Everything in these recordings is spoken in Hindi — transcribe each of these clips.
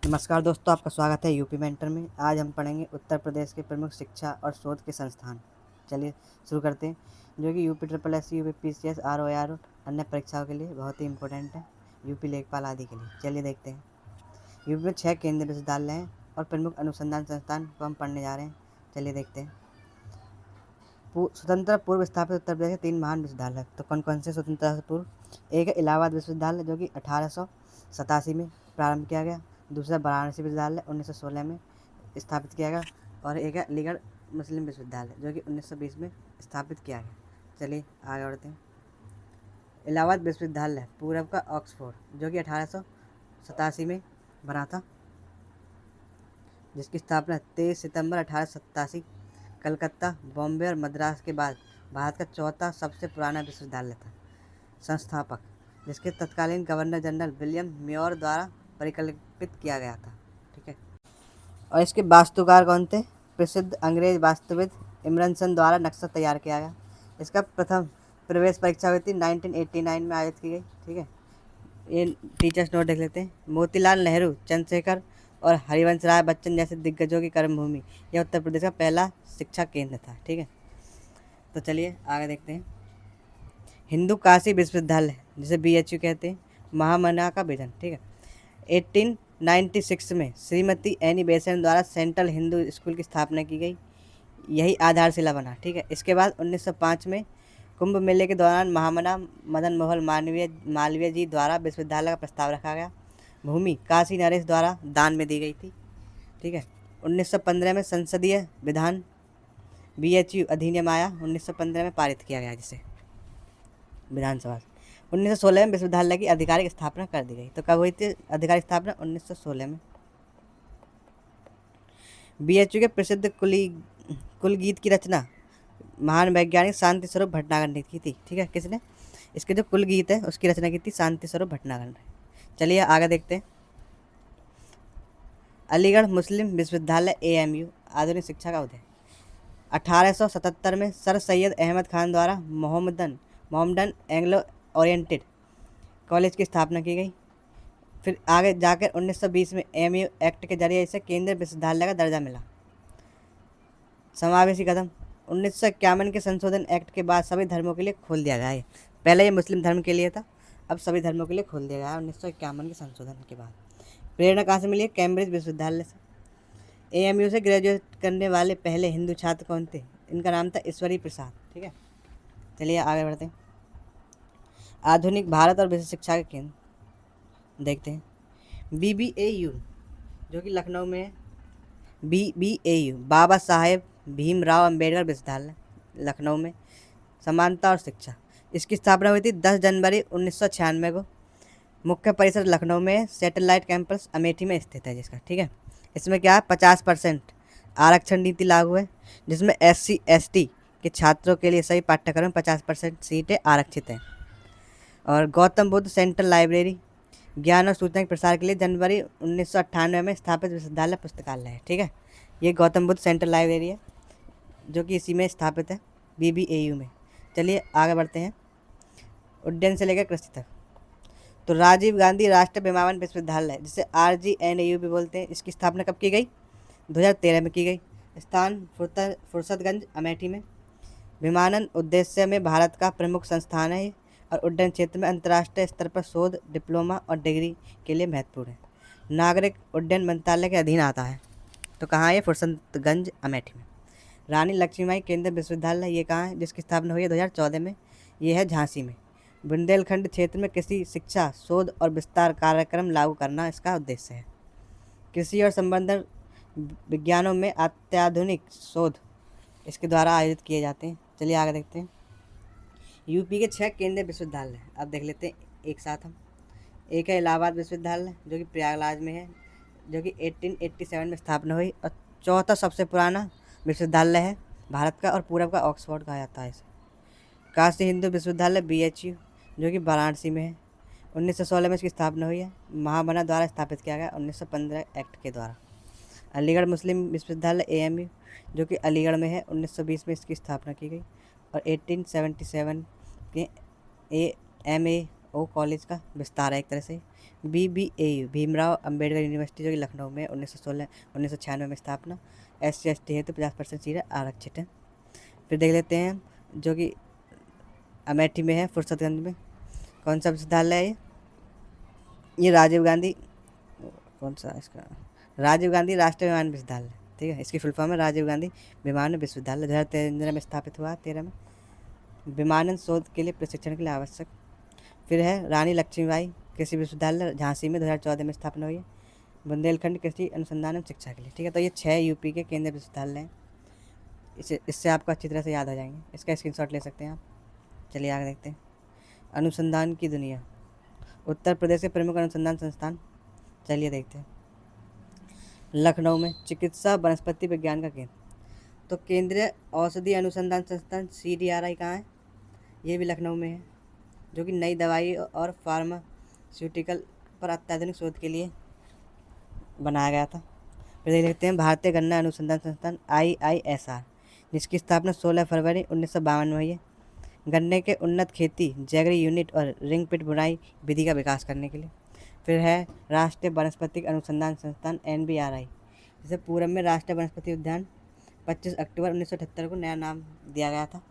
नमस्कार दोस्तों, आपका स्वागत है यूपी मेंटर में। आज हम पढ़ेंगे उत्तर प्रदेश के प्रमुख शिक्षा और शोध के संस्थान। चलिए शुरू करते हैं। जो कि UP triple S, UP PCS, आर अन्य परीक्षाओं के लिए बहुत ही इंपॉर्टेंट है, यूपी लेखपाल आदि के लिए। चलिए देखते हैं। यूपी में 6 केंद्रीय विश्वविद्यालय हैं और प्रमुख अनुसंधान संस्थान को हम पढ़ने जा रहे हैं। चलिए देखते हैं। स्वतंत्र पूर्व स्थापित उत्तर प्रदेश के 3 महान विश्वविद्यालय। तो कौन कौन से स्वतंत्रता से पूर्व? एक है इलाहाबाद विश्वविद्यालय, जो कि 1887 में प्रारंभ किया गया। दूसरा वाराणसी विश्वविद्यालय 1916 में स्थापित किया गया। और एक है अलीगढ़ मुस्लिम विश्वविद्यालय, जो कि 1920 में स्थापित किया गया। चलिए आगे बढ़ते हैं। इलाहाबाद विश्वविद्यालय पूर्व का ऑक्सफोर्ड, जो कि 1887 में बना था, जिसकी स्थापना 23 सितंबर 1887। कलकत्ता, बॉम्बे और मद्रास के बाद भारत का चौथा सबसे पुराना विश्वविद्यालय था। संस्थापक, जिसके तत्कालीन गवर्नर जनरल विलियम म्योर द्वारा परिकल्पित किया गया था। ठीक है। और इसके वास्तुकार कौन थे? प्रसिद्ध अंग्रेज वास्तुविद इमरसन द्वारा नक्शा तैयार किया गया। इसका प्रथम प्रवेश परीक्षा हुई थी 1989 में आयोजित की गई। ठीक है। ये टीचर्स नोट देख लेते हैं। मोतीलाल नेहरू, चंद्रशेखर और हरिवंश राय बच्चन जैसे दिग्गजों की कर्मभूमि यह उत्तर प्रदेश का पहला शिक्षा केंद्र था। ठीक है। तो चलिए आगे देखते हैं। हिंदू काशी विश्वविद्यालय, जिसे BHU कहते हैं, महामना का विजन। ठीक है। 1896 में श्रीमती एनी बेसेंट द्वारा सेंट्रल हिंदू स्कूल की स्थापना की गई। यही आधारशिला बना। ठीक है। इसके बाद 1905 में कुंभ मेले के दौरान महामना मदन मोहन मालवीय जी द्वारा विश्वविद्यालय का प्रस्ताव रखा गया। भूमि काशी नरेश द्वारा दान में दी गई थी। ठीक है। 1915 में संसदीय विधान BHU अधिनियम आया, 1915 में पारित किया गया, जिसे विधानसभा से। 1916 में विश्वविद्यालय की आधिकारिक स्थापना कर दी गई। तो कब हुई थी आधिकारिक स्थापना? 1916 में। BHU के प्रसिद्ध कुल गीत की रचना महान वैज्ञानिक शांति स्वरूप भटनागर ने की थी। ठीक है। किसने? इसके जो कुल गीत है उसकी रचना की थी शांति स्वरूप भटनागर ने। चलिए आगे देखते हैं। अलीगढ़ मुस्लिम विश्वविद्यालय AMU आधुनिक शिक्षा का उदय। 1877 में सर सैयद अहमद खान द्वारा मोहम्मदन एंग्लो ओरिएंटेड कॉलेज की स्थापना की गई। फिर आगे जाकर 1920 में AMU एक्ट के जरिए इसे केंद्रीय विश्वविद्यालय का दर्जा मिला। समावेशी कदम 1951 के संशोधन एक्ट के बाद सभी धर्मों के लिए खोल दिया गया है। पहले ये मुस्लिम धर्म के लिए था, अब सभी धर्मों के लिए खोल दिया गया है 1951 के संशोधन के बाद। प्रेरणा कहाँ से मिली है? कैम्ब्रिज विश्वविद्यालय से। AMU से ग्रेजुएट करने वाले पहले हिंदू छात्र कौन थे? इनका नाम था ईश्वरी प्रसाद। ठीक है। चलिए आगे बढ़ते हैं। आधुनिक भारत और विश्व शिक्षा के केंद्र देखते हैं। BBAU, जो कि लखनऊ में है। BBAU बाबा साहेब भीमराव अंबेडकर विश्वविद्यालय, लखनऊ में। समानता और शिक्षा, इसकी स्थापना हुई थी 10 जनवरी 1996 को। मुख्य परिसर लखनऊ में, सैटेलाइट कैंपस अमेठी में स्थित है जिसका। ठीक है। इसमें क्या है? 50% आरक्षण नीति लागू है, जिसमें SC ST के छात्रों के लिए सभी पाठ्यक्रम में 50% सीटें आरक्षित हैं। और गौतम बुद्ध सेंट्रल लाइब्रेरी ज्ञान और सूचना के प्रसार के लिए जनवरी 1998 में स्थापित विश्वविद्यालय पुस्तकालय है। ठीक है। ये गौतम बुद्ध सेंट्रल लाइब्रेरी है, जो कि इसी में स्थापित है, BBAU में। चलिए आगे बढ़ते हैं। उड्डयन से लेकर कृषि तक। तो राजीव गांधी राष्ट्रीय विमानन विश्वविद्यालय, जिसे RGNAU भी बोलते हैं, इसकी स्थापना कब की गई? 2013 में की गई। स्थान फुर्सतगंज अमेठी में। विमानन उद्देश्य में भारत का प्रमुख संस्थान है और उड्डयन क्षेत्र में अंतर्राष्ट्रीय स्तर पर शोध, डिप्लोमा और डिग्री के लिए महत्वपूर्ण है। नागरिक उड्डयन मंत्रालय के अधीन आता है। तो कहाँ है? फुर्सतगंज अमेठी में। रानी लक्ष्मीबाई केंद्रीय विश्वविद्यालय, ये कहाँ है? जिसकी स्थापना हुई है 2014 में, ये है झांसी में। बुंदेलखंड क्षेत्र में कृषि शिक्षा, शोध और विस्तार कार्यक्रम लागू करना इसका उद्देश्य है। कृषि और संबंधित विज्ञानों में अत्याधुनिक शोध इसके द्वारा आयोजित किए जाते हैं। चलिए आगे देखते हैं। यूपी के 6 केंद्रीय विश्वविद्यालय अब देख लेते हैं एक साथ हम। एक है इलाहाबाद विश्वविद्यालय, जो कि प्रयागराज में है, जो कि 1887 में स्थापना हुई और चौथा सबसे पुराना विश्वविद्यालय है भारत का और पूरब का ऑक्सफोर्ड कहा जाता है इसे। काशी हिंदू विश्वविद्यालय BHU, जो कि वाराणसी में है, 1916 में इसकी स्थापना हुई है। महामना द्वारा स्थापित किया गया 1915 एक्ट के द्वारा। अलीगढ़ मुस्लिम विश्वविद्यालय AMU, जो कि अलीगढ़ में है, 1920 में इसकी स्थापना की गई। और 1877 के AMA ओ कॉलेज का विस्तार है एक तरह से। BBAU भीमराव अंबेडकर यूनिवर्सिटी जो कि लखनऊ में 1996 में स्थापना। SC ST है तो 50% सीटें आरक्षित हैं। फिर देख लेते हैं जो कि अमेठी में है, फुर्सतगंज में। कौन सा विश्वविद्यालय है ये राजीव गांधी, कौन सा इसका, राजीव गांधी राष्ट्रीय विमान विश्वविद्यालय, ठीक है। इसकी फुल फॉर्म है राजीव गांधी विमान विश्वविद्यालय। 2013 में स्थापित हुआ, 13 में। विमानन शोध के लिए प्रशिक्षण के लिए आवश्यक। फिर है रानी लक्ष्मीबाई कृषि विश्वविद्यालय झांसी में 2014 में स्थापना हुई है। बुंदेलखंड कृषि अनुसंधान एवं शिक्षा के लिए, ठीक है। तो ये 6 यूपी के केंद्रीय विश्वविद्यालय हैं। इससे आपको अच्छी तरह से याद हो जाएंगे, इसका स्क्रीनशॉट ले सकते हैं आप। चलिए आगे देखते हैं। अनुसंधान की दुनिया, उत्तर प्रदेश के प्रमुख अनुसंधान संस्थान, चलिए देखते हैं। लखनऊ में चिकित्सा वनस्पति विज्ञान का केंद्र, तो केंद्रीय औषधि अनुसंधान संस्थान CDRI कहाँ है, ये भी लखनऊ में है, जो कि नई दवाई और फार्मास्यूटिकल पर अत्याधुनिक शोध के लिए बनाया गया था। फिर देख लेते हैं भारतीय गन्ना अनुसंधान संस्थान IISR, जिसकी स्थापना 16 फरवरी 1952 में हुई है। गन्ने के उन्नत खेती, जैगरी यूनिट और रिंग पिट बुनाई विधि का विकास करने के लिए। फिर है राष्ट्रीय वनस्पतिक अनुसंधान संस्थान NBRI, जिसे पूरब में राष्ट्रीय वनस्पति उद्यान 25 अक्टूबर 1978 को नया नाम दिया गया था।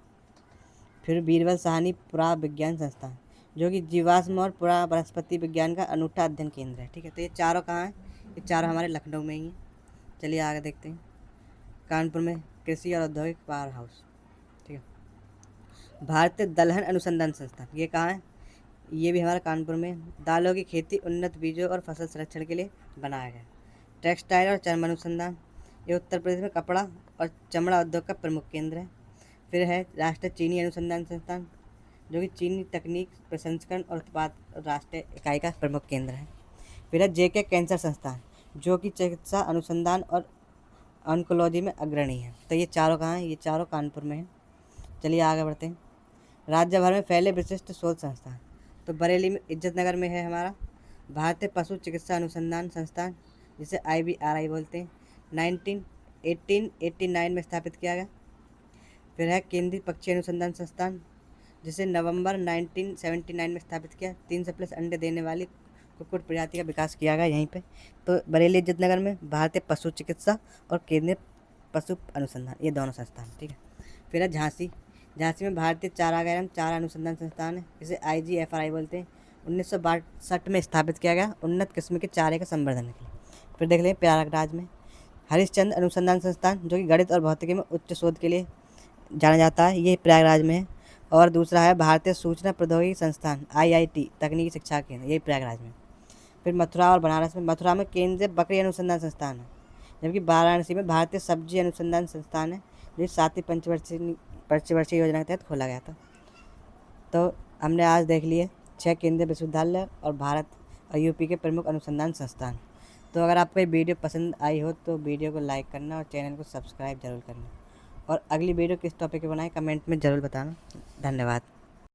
फिर बीरबल साहनी पुराविज्ञान संस्थान, जो कि जीवाश्म और पुरा वनस्पति विज्ञान का अनूठा अध्ययन केंद्र है, ठीक है। तो ये चारों कहाँ हैं, ये चारों हमारे लखनऊ में ही हैं। चलिए आगे देखते हैं। कानपुर में कृषि और औद्योगिक पावर हाउस, ठीक है। भारतीय दलहन अनुसंधान संस्थान, ये कहाँ है, ये भी हमारा कानपुर में। दालों की खेती, उन्नत बीजों और फसल संरक्षण के लिए बनाया गया। टेक्सटाइल और चर्म अनुसंधान, ये उत्तर प्रदेश में कपड़ा और चमड़ा उद्योग का प्रमुख केंद्र है। फिर है राष्ट्रीय चीनी अनुसंधान संस्थान, जो कि चीनी तकनीक प्रसंस्करण और उत्पाद राष्ट्रीय इकाई का प्रमुख केंद्र है। फिर है JK कैंसर संस्थान, जो कि चिकित्सा अनुसंधान और ऑन्कोलॉजी में अग्रणी है। तो ये चारों कहाँ हैं, ये चारों कानपुर में हैं। चलिए आगे बढ़ते हैं। राज्य भर में फैले विशिष्ट शोध संस्थान, तो बरेली में इज्जतनगर में है हमारा भारतीय पशु चिकित्सा अनुसंधान संस्थान, जिसे IBRI बोलते हैं। 1889 में स्थापित किया गया। फिर है केंद्रीय पक्षी अनुसंधान संस्थान, जिसे नवंबर 1979 में स्थापित किया। 300+ अंडे देने वाली कुक्कुट प्रजाति का विकास किया गया यहीं पे। तो बरेली इज्जतनगर में भारतीय पशु चिकित्सा और केंद्रीय पशु अनुसंधान, ये दोनों संस्थान, ठीक है। फिर है झांसी में भारतीय चारागाह एवं चारा अनुसंधान संस्थान है, जिसे IGFRI बोलते हैं। 1962 में स्थापित किया गया उन्नत किस्म के चारे के संवर्धन के लिए। फिर देख लें प्रयागराज में हरिश्चंद्र अनुसंधान संस्थान, जो कि गणित और भौतिकी में उच्च शोध के लिए जाना जाता है, ये प्रयागराज में है। और दूसरा है भारतीय सूचना प्रौद्योगिकी संस्थान IIT तकनीकी शिक्षा केंद्र, ये प्रयागराज में। फिर मथुरा और बनारस में, मथुरा में केंद्रीय बकरी अनुसंधान संस्थान है, जबकि वाराणसी में भारतीय सब्जी अनुसंधान संस्थान है, जो 7वीं पंचवर्षीय योजना के तहत खोला गया था। तो हमने आज देख लिए 6 केंद्रीय विश्वविद्यालय और भारत और यूपी के प्रमुख अनुसंधान संस्थान। तो अगर आपको ये वीडियो पसंद आई हो तो वीडियो को लाइक करना और चैनल को सब्सक्राइब जरूर करना। और अगली वीडियो किस टॉपिक पे बनाएं कमेंट में ज़रूर बताना। धन्यवाद।